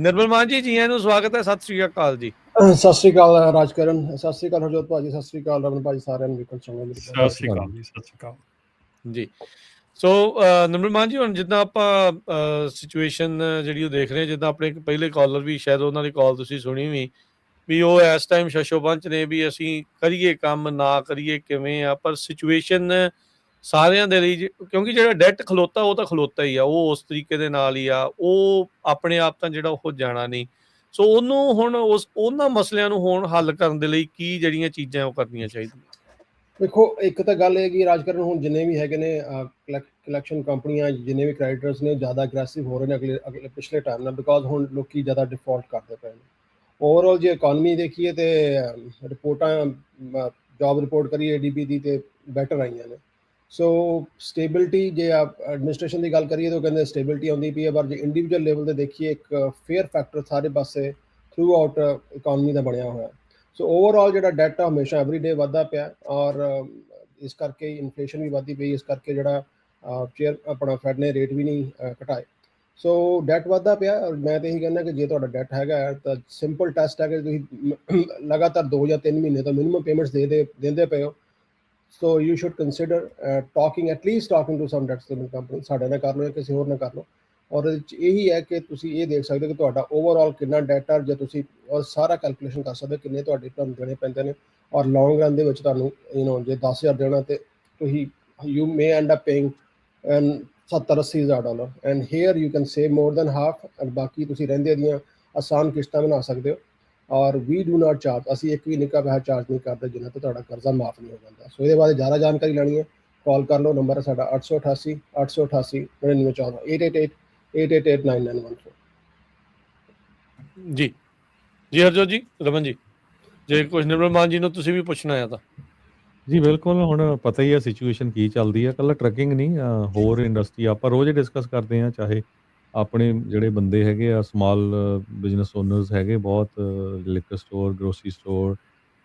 ਨਿਰਮਲ ਮਾਨ ਜੀ, ਜੀ ਆਇਆਂ ਨੂੰ ਸਵਾਗਤ ਹੈ। ਸਤਿ ਸ੍ਰੀ ਅਕਾਲ ਜੀ। ਸਤਿ ਸ੍ਰੀ ਅਕਾਲ ਰਾਜਕਰਨ, ਸਤਿ ਸ੍ਰੀ ਅਕਾਲ ਹਰਜੋਤ ਭਾਜੀ, ਸਤਿ ਸ੍ਰੀ ਅਕਾਲ ਰਮਨ ਭਾਜੀ, ਸਾਰਿਆਂ ਨੂੰ ਵਿਕਲ ਚੰਗਾ ਸਤਿ ਸ੍ਰੀ ਅਕਾਲ ਜੀ। ਸਤਿ ਸ੍ਰੀ ਅਕਾਲ ਜੀ। ਸੋ ਨਿਰਮਲ ਮਾਨ ਜੀ, ਹੁਣ ਜਿੱਦਾਂ ਆਪਾਂ ਸਿਚੁਏਸ਼ਨ ਜਿਹੜੀ ਉਹ ਦੇਖ ਰਹੇ ਹਾਂ, ਜਿੱਦਾਂ ਆਪਣੇ ਪਹਿਲੇ ਕਾਲਰ ਵੀ ਸ਼ਾਇਦ ਉਹਨਾਂ ਦੀ ਕਾਲ ਤੁਸੀਂ ਸੁਣੀ ਵੀ ਉਹ ਇਸ ਟਾਈਮ ਸ਼ਸ਼ੋਬੰਚ ਨੇ ਵੀ ਅਸੀਂ ਕਰੀਏ ਕੰਮ ਨਾ ਕਰੀਏ ਕਿਵੇਂ ਆ, ਪਰ ਸਿਚੁਏਸ਼ਨ ਸਾਰਿਆਂ ਦੇ ਲਈ ਕਿਉਂਕਿ ਜਿਹੜਾ ਡੈਟ ਖਲੋਤਾ ਉਹ ਤਾਂ ਖਲੋਤਾ ਹੀ ਆ, ਉਹ ਉਸ ਤਰੀਕੇ ਦੇ ਨਾਲ ਹੀ ਆ, ਉਹ ਆਪਣੇ ਆਪ ਤਾਂ ਜਿਹੜਾ ਉਹ ਜਾਣਾ ਨਹੀਂ। ਸੋ ਉਹਨੂੰ ਹੁਣ ਉਹਨਾਂ ਮਸਲਿਆਂ ਨੂੰ ਹੁਣ ਹੱਲ ਕਰਨ ਦੇ ਲਈ ਕੀ ਜਿਹੜੀਆਂ ਚੀਜ਼ਾਂ ਉਹ ਕਰਨੀਆਂ ਚਾਹੀਦੀਆਂ? ਦੇਖੋ, ਇੱਕ ਤਾਂ ਗੱਲ ਇਹ ਕਿ ਰਾਜਕਰਨ ਹੁਣ ਜਿੰਨੇ ਵੀ ਹੈਗੇ ਨੇ ਕਲੈਕਸ਼ਨ ਕੰਪਨੀਆਂ, ਜਿੰਨੇ ਵੀ ਕ੍ਰੈਡੀਟਰਸ ਨੇ, ਜ਼ਿਆਦਾ ਅਗਰੈਸਿਵ ਹੋ ਰਹੇ ਨੇ ਅਗਲੇ ਪਿਛਲੇ ਟਾਈਮ ਨਾਲ, ਬਿਕੋਜ਼ ਹੁਣ ਲੋਕੀ ਜ਼ਿਆਦਾ ਡਿਫਾਲਟ ਕਰਦੇ ਪਏ ਨੇ। ਓਵਰਆਲ ਜੇ ਇਕੋਨਮੀ ਦੇਖੀਏ ਤੇ ਰਿਪੋਰਟਾਂ, ਜੋਬ ਰਿਪੋਰਟ ਕਰੀਏ ADP ਦੀ, ਤੇ ਬੈਟਰ ਆਈਆਂ ਨੇ। ਸੋ ਸਟੇਬਿਲਿਟੀ, ਜੇ ਐਡਮਿਨਿਸਟ੍ਰੇਸ਼ਨ ਦੀ ਗੱਲ ਕਰੀਏ ਤਾਂ ਉਹ ਕਹਿੰਦੇ ਸਟੇਬਿਲਿਟੀ ਆਉਂਦੀ ਪਈ ਹੈ, ਪਰ ਜੇ ਇੰਡੀਵਿਜੂਅਲ ਲੈਵਲ 'ਤੇ ਦੇਖੀਏ ਇੱਕ ਫੇਅਰ ਫੈਕਟਰ ਸਾਰੇ ਪਾਸੇ ਥਰੂ ਆਊਟ ਇਕੋਨਮੀ ਦਾ ਬਣਿਆ ਹੋਇਆ। ਸੋ ਓਵਰਆਲ ਜਿਹੜਾ ਡੈਟ ਆ ਹਮੇਸ਼ਾ ਐਵਰੀ ਡੇ ਵੱਧਦਾ ਪਿਆ, ਔਰ ਇਸ ਕਰਕੇ ਇਨਫਲੇਸ਼ਨ ਵੀ ਵੱਧਦੀ ਪਈ, ਇਸ ਕਰਕੇ ਜਿਹੜਾ ਆਪਣਾ ਫੈਡ ਨੇ ਰੇਟ ਵੀ ਨਹੀਂ ਘਟਾਏ। ਸੋ ਡੈਟ ਵੱਧਦਾ ਪਿਆ, ਔਰ ਮੈਂ ਤਾਂ ਇਹੀ ਕਹਿੰਦਾ ਕਿ ਜੇ ਤੁਹਾਡਾ ਡੈਟ ਹੈਗਾ ਤਾਂ ਸਿੰਪਲ ਟੈਸਟ ਹੈ ਕਿ ਤੁਸੀਂ ਲਗਾਤਾਰ 2 ਜਾਂ 3 ਮਹੀਨੇ ਤੋਂ ਮਿਨੀਮਮ ਪੇਮੈਂਟਸ ਦਿੰਦੇ ਪਏ ਹੋ। So you should consider talking to some debt saving company, ਸਾਡੇ ਨਾਲ ਕਰ ਲਓ ਜਾਂ ਕਿਸੇ ਹੋਰ ਨਾਲ ਕਰ ਲਓ। ਔਰ ਇਹਦੇ 'ਚ ਇਹੀ ਹੈ ਕਿ ਤੁਸੀਂ ਇਹ ਦੇਖ ਸਕਦੇ ਹੋ ਕਿ ਤੁਹਾਡਾ ਓਵਰਆਲ ਕਿੰਨਾ ਡੈਟ ਆ, ਜੇ ਤੁਸੀਂ ਔਰ ਸਾਰਾ ਕੈਲਕੂਲੇਸ਼ਨ ਕਰ ਸਕਦੇ ਹੋ ਕਿੰਨੇ ਤੁਹਾਡੇ ਤੁਹਾਨੂੰ ਦੇਣੇ ਪੈਂਦੇ ਨੇ। ਔਰ ਲੌਂਗ ਰਨ ਦੇ ਵਿੱਚ ਤੁਹਾਨੂੰ ਜੇ 10,000 ਦੇਣਾ ਤੇ ਤੁਸੀਂ you may end up paying $70,000-80,000, and here you can save more than half, and ਬਾਕੀ ਤੁਸੀਂ ਰਹਿੰਦੇ ਦੀਆਂ ਆਸਾਨ ਕਿਸ਼ਤਾਂ ਬਣਾ ਸਕਦੇ ਹੋ। ਔਰ ਵੀ ਡੂ ਨਾਟ ਚਾਰਜ, ਅਸੀਂ ਇੱਕ ਵੀ ਨਿੱਕਾ ਪੈਸਾ ਚਾਰਜ ਨਹੀਂ ਕਰਦੇ ਜਿੰਨਾ ਤੋਂ ਤੁਹਾਡਾ ਕਰਜ਼ਾ ਮਾਫ ਨਹੀਂ ਹੋ ਜਾਂਦਾ। ਸੋ ਇਹਦੇ ਬਾਰੇ ਜ਼ਿਆਦਾ ਜਾਣਕਾਰੀ ਲੈਣੀ ਹੈ, ਕਾਲ ਕਰ ਲਓ, ਨੰਬਰ ਹੈ ਸਾਡਾ 888 888 9914 888-888-9914। ਜੀ ਜੀ ਹਰਜੋਤ ਜੀ, ਰਮਨ ਜੀ, ਜੇ ਕੁਝ ਨਿਰਮਲ ਮਾਨ ਜੀ ਨੂੰ ਤੁਸੀਂ ਵੀ ਪੁੱਛਣਾ ਆ ਤਾਂ। ਜੀ ਬਿਲਕੁਲ, ਹੁਣ ਪਤਾ ਹੀ ਆ ਸਿਚੁਏਸ਼ਨ ਕੀ ਚੱਲਦੀ ਆ। ਇਕੱਲਾ ਟਰੱਕਿੰਗ ਨਹੀਂ, ਹੋਰ ਇੰਡਸਟਰੀ ਆਪਾਂ ਰੋਜ਼ ਹੀ ਡਿਸਕਸ ਕਰਦੇ ਹਾਂ, ਚਾਹੇ ਆਪਣੇ ਜਿਹੜੇ ਬੰਦੇ ਹੈਗੇ ਆ ਸਮਾਲ ਬਿਜ਼ਨਸ ਓਨਰਸ ਹੈਗੇ ਬਹੁਤ, liquor store, grocery store,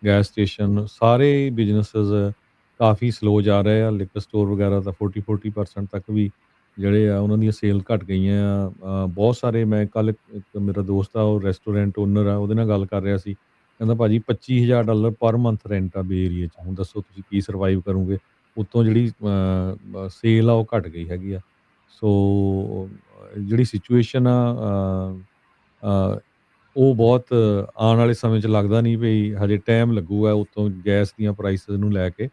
gas station, ਸਾਰੇ ਬਿਜ਼ਨਸਿਸ ਕਾਫੀ ਸਲੋ ਜਾ ਰਹੇ ਆ। ਲਿਕਰ ਸਟੋਰ ਵਗੈਰਾ ਤਾਂ 40% ਤੱਕ ਵੀ ਜਿਹੜੇ ਆ ਉਹਨਾਂ ਦੀਆਂ ਸੇਲ ਘਟ ਗਈਆਂ ਆ। ਬਹੁਤ ਸਾਰੇ, ਮੈਂ ਕੱਲ੍ਹ ਇੱਕ ਮੇਰਾ ਦੋਸਤ ਆ, ਉਹ ਰੈਸਟੋਰੈਂਟ ਓਨਰ ਆ, ਉਹਦੇ ਨਾਲ ਗੱਲ ਕਰ ਰਿਹਾ ਸੀ। ਕਹਿੰਦਾ ਭਾਜੀ $25,000 ਪਰ ਮੰਥ ਰੈਂਟ ਆ ਬੇ ਏਰੀਏ 'ਚ, ਹੁਣ ਦੱਸੋ ਤੁਸੀਂ ਕੀ ਸਰਵਾਈਵ ਕਰੋਗੇ। ਉੱਤੋਂ ਜਿਹੜੀ ਸੇਲ ਆ ਉਹ ਘਟ ਗਈ ਹੈਗੀ ਆ। ਸੋ ਜਿਹੜੀ ਸਿਚੁਏਸ਼ਨ ਆ ਉਹ ਬਹੁਤ ਆਉਣ ਵਾਲੇ ਸਮੇਂ 'ਚ ਲੱਗਦਾ ਨਹੀਂ ਵੀ ਹਜੇ ਟਾਈਮ ਲੱਗੂਗਾ, ਉੱਤੋਂ ਗੈਸ ਦੀਆਂ ਪ੍ਰਾਈਸਿਸ ਨੂੰ ਲੈ ਕੇ।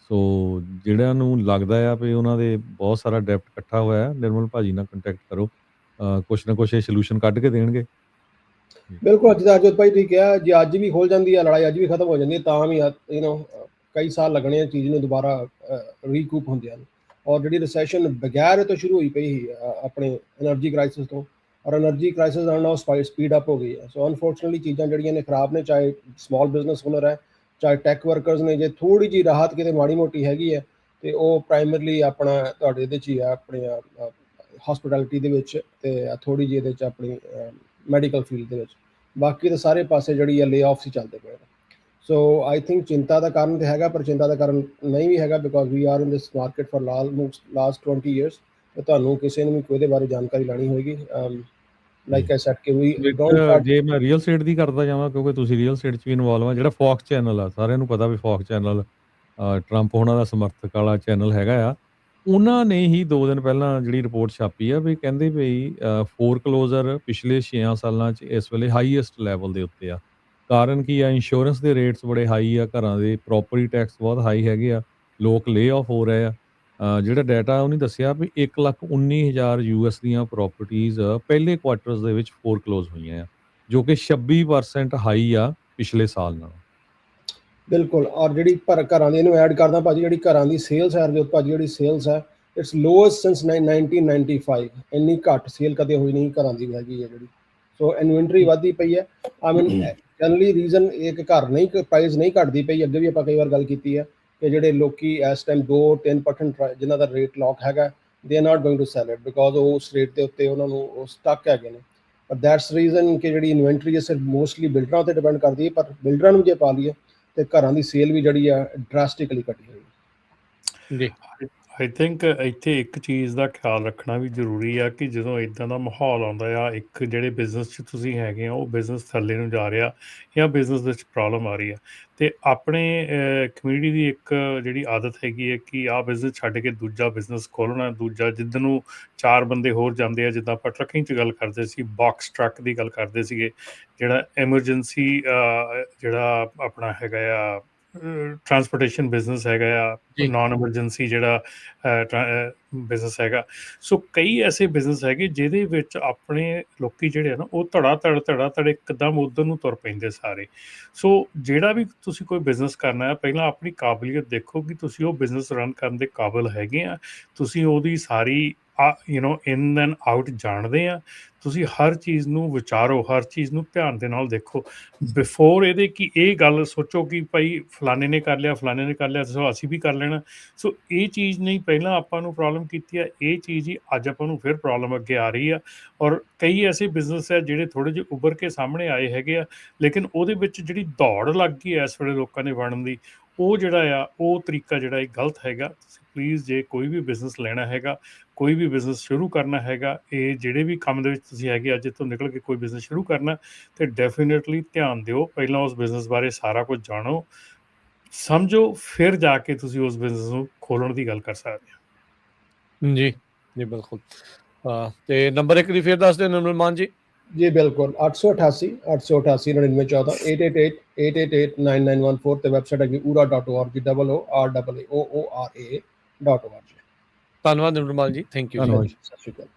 ਸੋ ਜਿਹੜਿਆਂ ਨੂੰ ਲੱਗਦਾ ਆ ਵੀ ਉਹਨਾਂ ਦੇ ਬਹੁਤ ਸਾਰਾ ਡੈਪਟ ਇਕੱਠਾ ਹੋਇਆ, ਨਿਰਮਲ ਭਾਜੀ ਨਾਲ ਕੰਟੈਕਟ ਕਰੋ, ਕੁਛ ਨਾ ਕੁਛ ਇਹ ਸੋਲੂਸ਼ਨ ਕੱਢ ਕੇ ਦੇਣਗੇ। ਬਿਲਕੁਲ, ਜਿੱਦਾਂ ਅਜੋਤ ਭਾਈ ਤੁਸੀਂ ਕਿਹਾ, ਜੇ ਅੱਜ ਵੀ ਖੋਲ ਜਾਂਦੀ ਹੈ ਲੜਾਈ, ਅੱਜ ਵੀ ਖਤਮ ਹੋ ਜਾਂਦੀ ਹੈ, ਤਾਂ ਵੀ ਕਈ ਸਾਲ ਲੱਗਣੇ ਆ ਚੀਜ਼ ਨੂੰ ਦੁਬਾਰਾ ਰੀਕੂਪ ਹੁੰਦਿਆਂ ਨੂੰ। ਔਰ ਜਿਹੜੀ ਰਿਸੈਸ਼ਨ ਬਗੈਰ ਤੋਂ ਸ਼ੁਰੂ ਹੋਈ ਪਈ ਸੀ ਆਪਣੇ ਐਨਰਜੀ ਕ੍ਰਾਈਸਿਸ ਤੋਂ, ਔਰ ਐਨਰਜੀ ਕ੍ਰਾਈਸਿਸ ਨਾਲ ਨਾਲ ਸਪੀਡ ਅਪ ਹੋ ਗਈ ਹੈ। ਸੋ ਅਨਫੋਰਚੂਨੇਟਲੀ ਚੀਜ਼ਾਂ ਜਿਹੜੀਆਂ ਨੇ ਖਰਾਬ ਨੇ, ਚਾਹੇ ਸਮਾਲ ਬਿਜ਼ਨਸ ਓਨਰ ਹੈ, ਚਾਹੇ ਟੈਕ ਵਰਕਰਸ ਨੇ। ਜੇ ਥੋੜ੍ਹੀ ਜਿਹੀ ਰਾਹਤ ਕਿਤੇ ਮਾੜੀ ਮੋਟੀ ਹੈਗੀ ਹੈ ਤੇ ਉਹ ਪ੍ਰਾਇਮਰਲੀ ਆਪਣਾ ਤੁਹਾਡੇ ਇਹਦੇ 'ਚ ਹੀ ਆ, ਆਪਣੇ ਹਸਪਿਟੈਲਿਟੀ ਦੇ ਵਿੱਚ, ਤੇ ਥੋੜ੍ਹੀ ਜਿਹੀ ਇਹਦੇ 'ਚ ਆਪਣੀ ਮੈਡੀਕਲ ਫੀਲਡ ਦੇ ਵਿੱਚ। ਬਾਕੀ ਤਾਂ ਸਾਰੇ ਪਾਸੇ ਜਿਹੜੀ ਆ ਲੇ ਆਫਸ ਹੀ ਚੱਲਦੇ ਪਏ ਨੇ। ਸੋ ਆਈ ਥਿੰਕ ਚਿੰਤਾ ਦਾ ਕਾਰਨ ਤਾਂ ਹੈਗਾ, ਪਰ ਚਿੰਤਾ ਦਾ ਕਾਰਨ ਨਹੀਂ ਵੀ ਹੈਗਾ, because we are in this market for last 20 years। ਤੇ ਤੁਹਾਨੂੰ ਕਿਸੇ ਨੂੰ ਵੀ ਕੋਈ ਇਹਦੇ ਬਾਰੇ ਜਾਣਕਾਰੀ ਲੈਣੀ ਹੋਏਗੀ, ਲਾਈਕ ਆਈ ਸੈਡ ਕਿ ਵੀ ਡੋਂਟ। ਜੇ ਮੈਂ ਰੀਅਲ ਸਟੇਟ ਦੀ ਕਰਦਾ ਜਾਵਾਂ, ਕਿਉਂਕਿ ਤੁਸੀਂ ਰੀਅਲ ਸਟੇਟ 'ਚ ਵੀ ਇਨਵੋਲਵ ਆ, ਜਿਹੜਾ ਫੌਕਸ ਚੈਨਲ ਆ, ਸਾਰਿਆਂ ਨੂੰ ਪਤਾ ਵੀ ਫੌਕਸ ਚੈਨਲ ਟਰੰਪ ਹੋਣਾ ਦਾ ਸਮਰਥਕ ਵਾਲਾ ਚੈਨਲ ਹੈਗਾ ਆ। ਉਹਨਾਂ ਨੇ ਹੀ 2 ਦਿਨ ਪਹਿਲਾਂ ਜਿਹੜੀ ਰਿਪੋਰਟ ਛਾਪੀ ਆ ਵੀ ਕਹਿੰਦੇ ਵੀ ਫੋਰਕਲੋਜ਼ਰ ਪਿਛਲੇ 6 ਸਾਲਾਂ 'ਚ ਇਸ ਵੇਲੇ ਹਾਈਐਸਟ ਲੈਵਲ ਦੇ ਉੱਤੇ ਆ। ਕਾਰਨ ਕੀ ਆ? ਇੰਸ਼ੋਰੈਂਸ ਦੇ ਰੇਟਸ ਬੜੇ ਹਾਈ ਆ, ਘਰਾਂ ਦੇ ਪ੍ਰੋਪਰਟੀ ਟੈਕਸ ਬਹੁਤ ਹਾਈ ਹੈਗੇ ਆ, ਲੋਕ ਲੇ ਆਫ ਹੋ ਰਹੇ ਆ। ਜਿਹੜਾ ਡਾਟਾ ਉਹਨੇ ਦੱਸਿਆ ਵੀ 1,19,000 US ਦੀਆਂ ਪ੍ਰੋਪਰਟੀਜ਼ ਪਹਿਲੇ ਕੁਆਰਟਰਸ ਦੇ ਵਿੱਚ ਫੋਰਕਲੋਜ਼ ਹੋਈਆਂ ਆ, ਜੋ ਕਿ 26% ਹਾਈ ਆ ਪਿਛਲੇ ਸਾਲ ਨਾਲੋਂ। ਬਿਲਕੁਲ, ਔਰ ਜਿਹੜੀ ਘਰਾਂ ਦੀ, ਇਹਨੂੰ ਐਡ ਕਰਦਾ ਭਾਜੀ, ਜਿਹੜੀ ਘਰਾਂ ਦੀ ਸੇਲਸ ਹੈ ਹਰਜੋਤ ਭਾਜੀ, ਜਿਹੜੀ ਸੇਲਸ ਹੈ ਇਟਸ ਲੋਐਸਟ ਸਿੰਸ 1995। ਇੰਨੀ ਘੱਟ ਸੇਲ ਕਦੇ ਹੋਈ ਨਹੀਂ ਘਰਾਂ ਦੀ ਹੈਗੀ ਹੈ ਜਿਹੜੀ। ਸੋ ਇਨਵੈਂਟਰੀ ਵੱਧਦੀ ਪਈ ਹੈ। ਆਈ ਮੀਨ ਜਨਰਲੀ ਰੀਜ਼ਨ ਇਹ ਕਿ ਘਰ ਨਹੀਂ, ਪ੍ਰਾਈਸ ਨਹੀਂ ਘਟਦੀ ਪਈ। ਅੱਗੇ ਵੀ ਆਪਾਂ ਕਈ ਵਾਰ ਗੱਲ ਕੀਤੀ ਹੈ ਕਿ ਜਿਹੜੇ ਲੋਕੀ ਇਸ ਟਾਈਮ 2-3% ਜਿਨ੍ਹਾਂ ਦਾ ਰੇਟ ਲੌਕ ਹੈਗਾ, they are not going to sell it, because ਉਹ ਉਸ ਰੇਟ ਦੇ ਉੱਤੇ ਉਹਨਾਂ ਨੂੰ ਉਹ ਸਟਕ ਹੈਗੇ ਨੇ। ਪਰ ਦੈਟਸ ਰੀਜ਼ਨ ਕਿ ਜਿਹੜੀ ਇਨਵੈਂਟਰੀ ਹੈ ਸਿਰਫ ਮੋਸਟਲੀ ਬਿਲਡਰਾਂ ਉੱਤੇ ਡਿਪੈਂਡ ਕਰਦੀ ਹੈ, ਪਰ ਬਿਲਡਰਾਂ ਨੂੰ ਜੇ ਪਾ ਲਈਏ ਤੇ ਘਰਾਂ ਦੀ ਸੇਲ ਵੀ ਜਿਹੜੀ ਆ ਡਰਾਸਟਿਕਲੀ ਘਟੀ ਹੋਈ। ਜੀ ਆਈ ਥਿੰਕ ਇੱਥੇ ਇੱਕ ਚੀਜ਼ ਦਾ ਖਿਆਲ ਰੱਖਣਾ ਵੀ ਜ਼ਰੂਰੀ ਆ ਕਿ ਜਦੋਂ ਇਦਾਂ ਦਾ ਮਾਹੌਲ ਆਉਂਦਾ ਆ, ਇੱਕ ਜਿਹੜੇ ਬਿਜ਼ਨਸ 'ਚ ਤੁਸੀਂ ਹੈਗੇ ਆ ਉਹ ਬਿਜ਼ਨਸ ਥੱਲੇ ਨੂੰ ਜਾ ਰਿਹਾ ਜਾਂ ਬਿਜ਼ਨਸ ਦੇ ਵਿੱਚ ਪ੍ਰੋਬਲਮ ਆ ਰਹੀ ਆ, ਅਤੇ ਆਪਣੇ ਕਮਿਊਨਿਟੀ ਦੀ ਇੱਕ ਜਿਹੜੀ ਆਦਤ ਹੈਗੀ ਹੈ ਕਿ ਆਹ ਬਿਜ਼ਨਸ ਛੱਡ ਕੇ ਦੂਜਾ ਬਿਜ਼ਨਸ ਖੋਲ੍ਹਣਾ, ਦੂਜਾ ਜਿੱਧਰ ਨੂੰ 4 ਬੰਦੇ ਹੋਰ ਜਾਂਦੇ ਆ, ਜਿੱਦਾਂ ਆਪਾਂ ਟਰੱਕਿੰਗ 'ਚ ਗੱਲ ਕਰਦੇ ਸੀ, ਬਾਕਸ ਟਰੱਕ ਦੀ ਗੱਲ ਕਰਦੇ ਸੀਗੇ, ਜਿਹੜਾ ਐਮਰਜੈਂਸੀ ਜਿਹੜਾ ਆਪਣਾ ਹੈਗਾ ਆ ਟਰਾਂਸਪੋਰਟੇਸ਼ਨ ਬਿਜ਼ਨਸ ਹੈਗਾ ਆ, ਜੀ। ਨਾਨ ਐਮਰਜੈਂਸੀ ਜਿਹੜਾ ਬਿਜ਼ਨਸ ਹੈਗਾ। ਸੋ ਕਈ ਐਸੇ ਬਿਜ਼ਨਸ ਹੈਗੇ ਜਿਹਦੇ ਵਿੱਚ ਆਪਣੇ ਲੋਕੀ ਜਿਹੜੇ ਆ ਨਾ ਉਹ ਧੜਾ ਧੜ ਇੱਕਦਮ ਉੱਧਰ ਨੂੰ ਤੁਰ ਪੈਂਦੇ ਸਾਰੇ। ਸੋ ਜਿਹੜਾ ਵੀ ਤੁਸੀਂ ਕੋਈ ਬਿਜ਼ਨਸ ਕਰਨਾ ਹੈ, ਪਹਿਲਾਂ ਆਪਣੀ ਕਾਬਲੀਅਤ ਦੇਖੋ ਕਿ ਤੁਸੀਂ ਉਹ ਬਿਜ਼ਨਸ ਰਨ ਕਰਨ ਦੇ ਕਾਬਿਲ ਹੈਗੇ ਆ, ਤੁਸੀਂ ਉਹਦੀ ਸਾਰੀ ਇਨ ਐਂਡ ਆਊਟ ਜਾਣਦੇ ਆ, ਤੁਸੀਂ ਹਰ ਚੀਜ਼ ਨੂੰ ਵਿਚਾਰੋ, ਹਰ ਚੀਜ਼ ਨੂੰ ਧਿਆਨ ਦੇ ਨਾਲ ਦੇਖੋ ਬਿਫੋਰ ਇਹਦੇ ਕਿ ਇਹ ਗੱਲ ਸੋਚੋ ਕਿ ਭਾਈ ਫਲਾਣੇ ਨੇ ਕਰ ਲਿਆ ਸੋ ਅਸੀਂ ਵੀ ਕਰ ਲੈਣਾ। ਸੋ ਇਹ ਚੀਜ਼ ਨਹੀਂ ਪਹਿਲਾਂ ਆਪਾਂ ਨੂੰ ਪ੍ਰੋਬਲਮ ਕੀਤੀ ਆ, ਇਹ ਚੀਜ਼ ਹੀ ਅੱਜ ਆਪਾਂ ਨੂੰ ਫਿਰ ਪ੍ਰੋਬਲਮ ਅੱਗੇ ਆ ਰਹੀ ਆ। ਔਰ ਕਈ ਐਸੇ ਬਿਜ਼ਨਸ ਹੈ ਜਿਹੜੇ ਥੋੜ੍ਹੇ ਜਿਹੇ ਉੱਭਰ ਕੇ ਸਾਹਮਣੇ ਆਏ ਹੈਗੇ ਆ, ਲੇਕਿਨ ਉਹਦੇ ਵਿੱਚ ਜਿਹੜੀ ਦੌੜ ਲੱਗ ਗਈ ਇਸ ਵੇਲੇ ਲੋਕਾਂ ਨੇ ਬਣਨ ਦੀ, ਉਹ ਜਿਹੜਾ ਆ ਉਹ ਤਰੀਕਾ ਜਿਹੜਾ ਇਹ ਗਲਤ ਹੈਗਾ। ਤੁਸੀਂ ਪਲੀਜ਼ ਜੇ ਕੋਈ ਵੀ ਬਿਜ਼ਨਸ ਲੈਣਾ ਹੈਗਾ, ਕੋਈ ਵੀ ਬਿਜ਼ਨਸ ਸ਼ੁਰੂ ਕਰਨਾ ਹੈਗਾ, ਇਹ ਜਿਹੜੇ ਵੀ ਕੰਮ ਦੇ ਵਿੱਚ ਤੁਸੀਂ ਹੈਗੇ ਅੱਜ ਤੋਂ ਨਿਕਲ ਕੇ ਕੋਈ ਬਿਜ਼ਨਸ ਸ਼ੁਰੂ ਕਰਨਾ, ਤੇ ਡੈਫੀਨੇਟਲੀ ਧਿਆਨ ਦਿਓ, ਪਹਿਲਾਂ ਉਸ ਬਿਜ਼ਨਸ ਬਾਰੇ ਸਾਰਾ ਕੁਝ ਜਾਣੋ, ਸਮਝੋ, ਫਿਰ ਜਾ ਕੇ ਤੁਸੀਂ ਉਸ ਬਿਜ਼ਨਸ ਨੂੰ ਖੋਲ੍ਹਣ ਦੀ ਗੱਲ ਕਰ ਸਕਦੇ ਹੋ। ਜੀ ਜੀ ਬਿਲਕੁਲ। ਤੇ ਨੰਬਰ ਇੱਕ ਦੀ ਫਿਰ ਦੱਸ ਦਿਓ ਨਿਰਮਲ ਮਾਨ ਜੀ। ਜੀ ਬਿਲਕੁਲ, 888 888 9914 888 888 ਤੇ ਵੈਬਸਾਈਟ ਹੈਗੀ ura.org, OORAOORA.org। ਧੰਨਵਾਦ ਨਿਰਮਲ ਮਾਨ ਜੀ, ਥੈਂਕ ਯੂ ਜੀ। ਧੰਨਵਾਦ। ਸਤਿ ਸ਼੍ਰੀ ਅਕਾਲ।